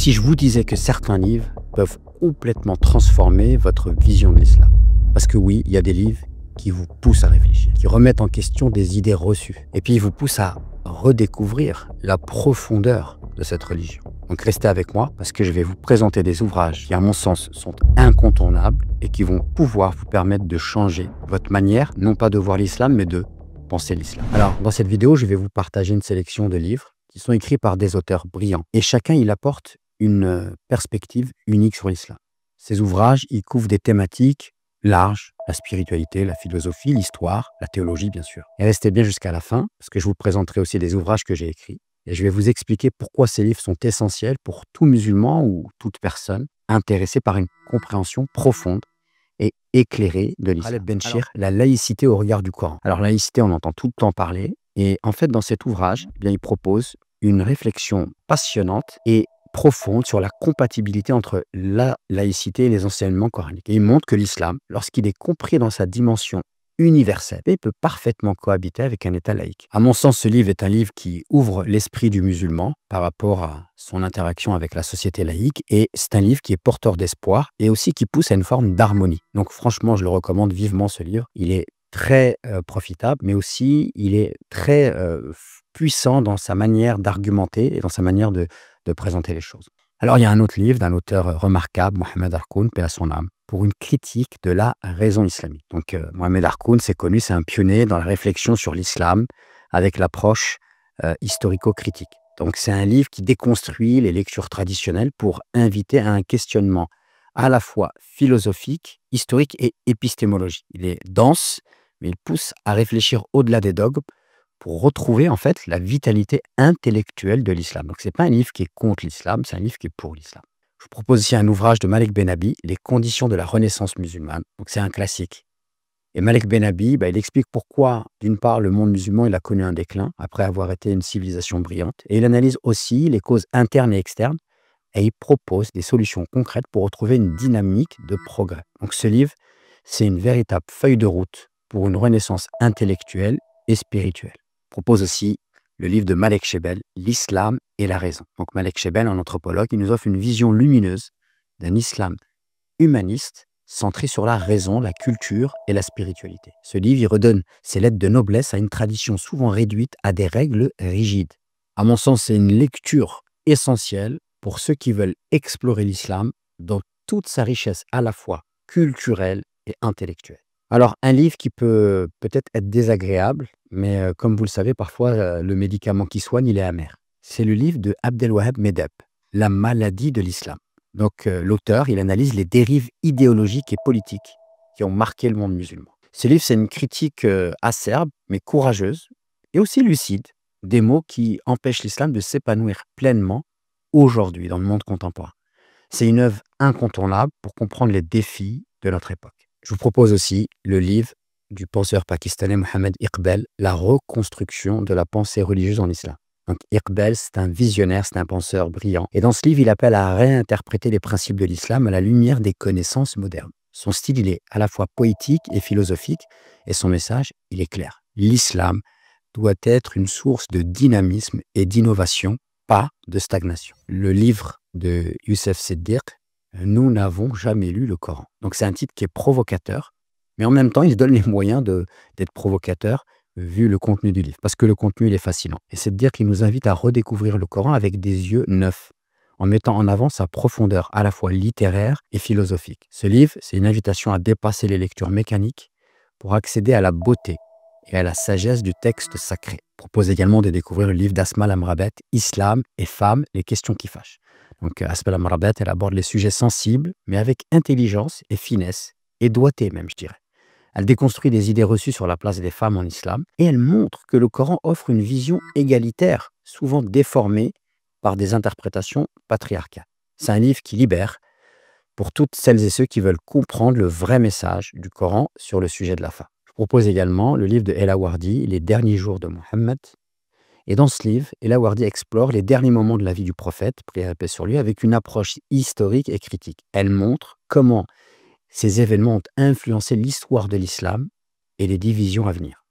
si je vous disais que certains livres peuvent complètement transformer votre vision de l'islam? Parce que oui, il y a des livres qui vous poussent à réfléchir, qui remettent en question des idées reçues, et puis ils vous poussent à redécouvrir la profondeur de cette religion. Donc restez avec moi parce que je vais vous présenter des ouvrages qui, à mon sens, sont incontournables et qui vont pouvoir vous permettre de changer votre manière, non pas de voir l'islam, mais de penser l'islam. Alors, dans cette vidéo, je vais vous partager une sélection de livres qui sont écrits par des auteurs brillants. Et chacun, il apporte une perspective unique sur l'islam. Ces ouvrages, ils couvrent des thématiques larges, la spiritualité, la philosophie, l'histoire, la théologie, bien sûr. Et restez bien jusqu'à la fin, parce que je vous présenterai aussi des ouvrages que j'ai écrits. Et je vais vous expliquer pourquoi ces livres sont essentiels pour tout musulman ou toute personne intéressée par une compréhension profonde et éclairée de l'islam. Khaled Benchir, la laïcité au regard du Coran. Alors, laïcité, on entend tout le temps parler. Et en fait, dans cet ouvrage, eh bien, il propose une réflexion passionnante et profonde sur la compatibilité entre la laïcité et les enseignements coraniques. Et il montre que l'islam, lorsqu'il est compris dans sa dimension universelle, il peut parfaitement cohabiter avec un État laïque. À mon sens, ce livre est un livre qui ouvre l'esprit du musulman par rapport à son interaction avec la société laïque, et c'est un livre qui est porteur d'espoir et aussi qui pousse à une forme d'harmonie. Donc franchement, je le recommande vivement, ce livre. Il est très profitable, mais aussi il est très puissant dans sa manière d'argumenter et dans sa manière de présenter les choses. Alors, il y a un autre livre d'un auteur remarquable, Mohamed Harkoun, paix à son âme, pour une critique de la raison islamique. Donc, Mohamed Harkoun, c'est connu, c'est un pionnier dans la réflexion sur l'islam avec l'approche historico-critique. Donc, c'est un livre qui déconstruit les lectures traditionnelles pour inviter à un questionnement à la fois philosophique, historique et épistémologique. Il est dense, mais il pousse à réfléchir au-delà des dogmes pour retrouver en fait la vitalité intellectuelle de l'islam. Donc, ce n'est pas un livre qui est contre l'islam, c'est un livre qui est pour l'islam. Je vous propose aussi un ouvrage de Malek Benabi, Les conditions de la Renaissance musulmane. Donc, c'est un classique. Et Malek Benabi, il explique pourquoi, d'une part, le monde musulman il a connu un déclin après avoir été une civilisation brillante. Et il analyse aussi les causes internes et externes. Et il propose des solutions concrètes pour retrouver une dynamique de progrès. Donc, ce livre, c'est une véritable feuille de route pour une renaissance intellectuelle et spirituelle. Propose aussi le livre de Malek Shebel, L'islam et la raison. Donc Malek Shebel, un anthropologue, il nous offre une vision lumineuse d'un islam humaniste centré sur la raison, la culture et la spiritualité. Ce livre, il redonne ses lettres de noblesse à une tradition souvent réduite à des règles rigides. À mon sens, c'est une lecture essentielle pour ceux qui veulent explorer l'islam dans toute sa richesse à la fois culturelle et intellectuelle. Alors, un livre qui peut peut-être être désagréable, mais comme vous le savez, parfois, le médicament qui soigne, il est amer. C'est le livre de Abdelwahab Medeb, La maladie de l'islam. Donc, l'auteur, il analyse les dérives idéologiques et politiques qui ont marqué le monde musulman. Ce livre, c'est une critique acerbe, mais courageuse, et aussi lucide, des mots qui empêchent l'islam de s'épanouir pleinement aujourd'hui, dans le monde contemporain. C'est une œuvre incontournable pour comprendre les défis de notre époque. Je vous propose aussi le livre du penseur pakistanais Mohammed Iqbal, La reconstruction de la pensée religieuse en islam. Donc Iqbal, c'est un visionnaire, c'est un penseur brillant. Et dans ce livre, il appelle à réinterpréter les principes de l'islam à la lumière des connaissances modernes. Son style, il est à la fois poétique et philosophique, et son message, il est clair. L'islam doit être une source de dynamisme et d'innovation, pas de stagnation. Le livre de Youssef Siddiq, Nous n'avons jamais lu le Coran. Donc c'est un titre qui est provocateur, mais en même temps, il se donne les moyens d'être provocateur vu le contenu du livre, parce que le contenu, il est fascinant. Et c'est de dire qu'il nous invite à redécouvrir le Coran avec des yeux neufs, en mettant en avant sa profondeur à la fois littéraire et philosophique. Ce livre, c'est une invitation à dépasser les lectures mécaniques pour accéder à la beauté et à la sagesse du texte sacré. Il propose également de découvrir le livre d'Asma Lamrabet, Islam et femmes, les questions qui fâchent. Donc Asma Lamrabet, elle aborde les sujets sensibles, mais avec intelligence et finesse, et doigté même, je dirais. Elle déconstruit des idées reçues sur la place des femmes en islam, et elle montre que le Coran offre une vision égalitaire, souvent déformée par des interprétations patriarcales. C'est un livre qui libère pour toutes celles et ceux qui veulent comprendre le vrai message du Coran sur le sujet de la femme. Je propose également le livre de Ella Wardi, Les derniers jours de Mohammed. Et dans ce livre, Ella Wardi explore les derniers moments de la vie du prophète, prière et paix sur lui, avec une approche historique et critique. Elle montre comment ces événements ont influencé l'histoire de l'islam et les divisions à venir.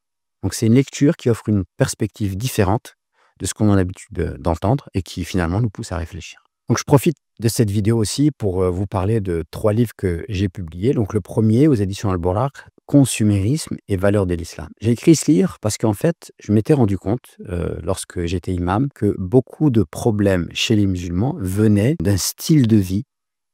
Donc c'est une lecture qui offre une perspective différente de ce qu'on a l'habitude d'entendre et qui finalement nous pousse à réfléchir. Donc je profite de cette vidéo aussi pour vous parler de 3 livres que j'ai publiés. Donc le premier aux éditions Al-Buraq, Consumérisme et valeurs de l'islam. J'ai écrit ce livre parce qu'en fait, je m'étais rendu compte, lorsque j'étais imam, que beaucoup de problèmes chez les musulmans venaient d'un style de vie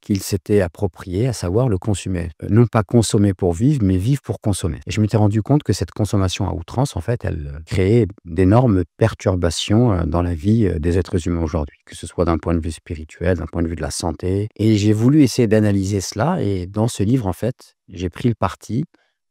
qu'ils s'étaient approprié, à savoir le consumer. Non pas consommer pour vivre, mais vivre pour consommer. Et je m'étais rendu compte que cette consommation à outrance, en fait, elle créait d'énormes perturbations dans la vie des êtres humains aujourd'hui, que ce soit d'un point de vue spirituel, d'un point de vue de la santé. Et j'ai voulu essayer d'analyser cela. Et dans ce livre, en fait, j'ai pris le parti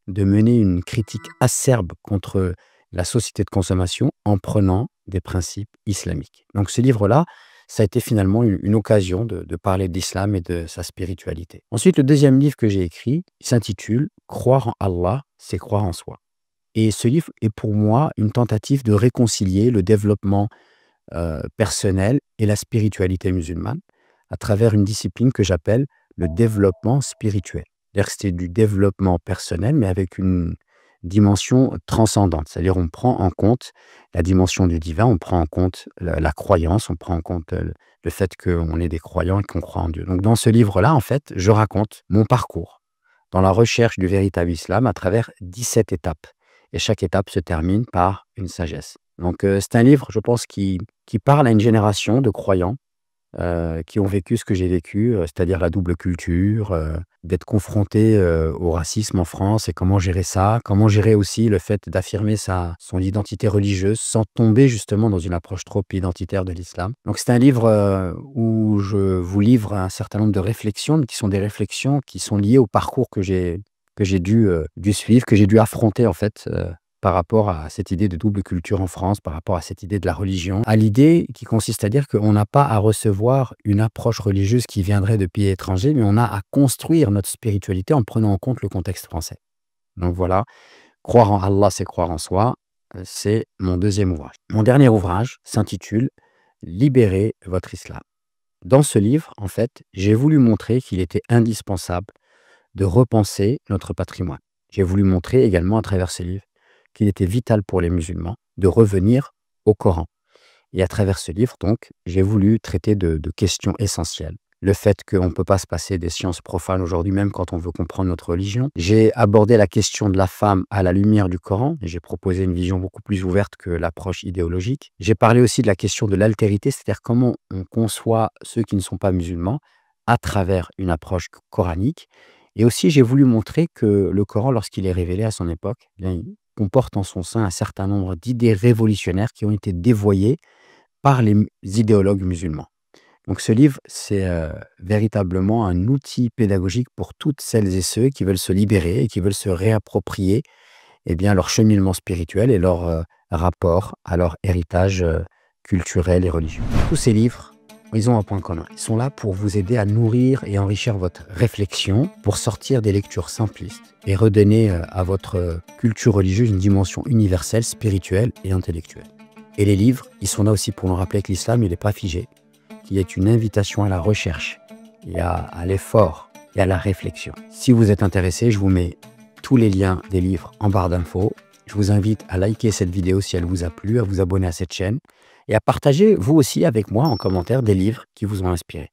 de mener une critique acerbe contre la société de consommation en prenant des principes islamiques. Donc ce livre-là, ça a été finalement une occasion de parler de l'islam et de sa spiritualité. Ensuite, le deuxième livre que j'ai écrit s'intitule « Croire en Allah, c'est croire en soi ». Et ce livre est pour moi une tentative de réconcilier le développement personnel et la spiritualité musulmane à travers une discipline que j'appelle le développement spirituel. C'est-à-dire que c'est du développement personnel, mais avec une dimension transcendante. C'est-à-dire on prend en compte la dimension du divin, on prend en compte la croyance, on prend en compte le fait qu'on est des croyants et qu'on croit en Dieu. Donc dans ce livre-là, en fait, je raconte mon parcours dans la recherche du véritable islam à travers 17 étapes. Et chaque étape se termine par une sagesse. Donc c'est un livre, je pense, qui parle à une génération de croyants qui ont vécu ce que j'ai vécu, c'est-à-dire la double culture, d'être confronté au racisme en France et comment gérer ça, comment gérer aussi le fait d'affirmer son identité religieuse sans tomber justement dans une approche trop identitaire de l'islam. Donc c'est un livre où je vous livre un certain nombre de réflexions, mais qui sont des réflexions qui sont liées au parcours que j'ai dû suivre, que j'ai dû affronter en fait, par rapport à cette idée de double culture en France, par rapport à cette idée de la religion, à l'idée qui consiste à dire qu'on n'a pas à recevoir une approche religieuse qui viendrait de pays étrangers, mais on a à construire notre spiritualité en prenant en compte le contexte français. Donc voilà, croire en Allah, c'est croire en soi, c'est mon deuxième ouvrage. Mon dernier ouvrage s'intitule « Libérez votre islam ». Dans ce livre, en fait, j'ai voulu montrer qu'il était indispensable de repenser notre patrimoine. J'ai voulu montrer également à travers ce livre qu'il était vital pour les musulmans de revenir au Coran. Et à travers ce livre, donc, j'ai voulu traiter de questions essentielles. Le fait qu'on ne peut pas se passer des sciences profanes aujourd'hui, même quand on veut comprendre notre religion. J'ai abordé la question de la femme à la lumière du Coran, et j'ai proposé une vision beaucoup plus ouverte que l'approche idéologique. J'ai parlé aussi de la question de l'altérité, c'est-à-dire comment on conçoit ceux qui ne sont pas musulmans à travers une approche coranique. Et aussi, j'ai voulu montrer que le Coran, lorsqu'il est révélé à son époque, il comporte en son sein un certain nombre d'idées révolutionnaires qui ont été dévoyées par les idéologues musulmans. Donc ce livre, c'est véritablement un outil pédagogique pour toutes celles et ceux qui veulent se libérer et qui veulent se réapproprier leur cheminement spirituel et leur rapport à leur héritage culturel et religieux. Tous ces livres, ils ont un point commun. Ils sont là pour vous aider à nourrir et enrichir votre réflexion, pour sortir des lectures simplistes et redonner à votre culture religieuse une dimension universelle, spirituelle et intellectuelle. Et les livres, ils sont là aussi pour nous rappeler que l'islam, il n'est pas figé, qu'il est une invitation à la recherche, et à l'effort et à la réflexion. Si vous êtes intéressé, je vous mets tous les liens des livres en barre d'infos. Je vous invite à liker cette vidéo si elle vous a plu, à vous abonner à cette chaîne et à partager vous aussi avec moi en commentaire des livres qui vous ont inspiré.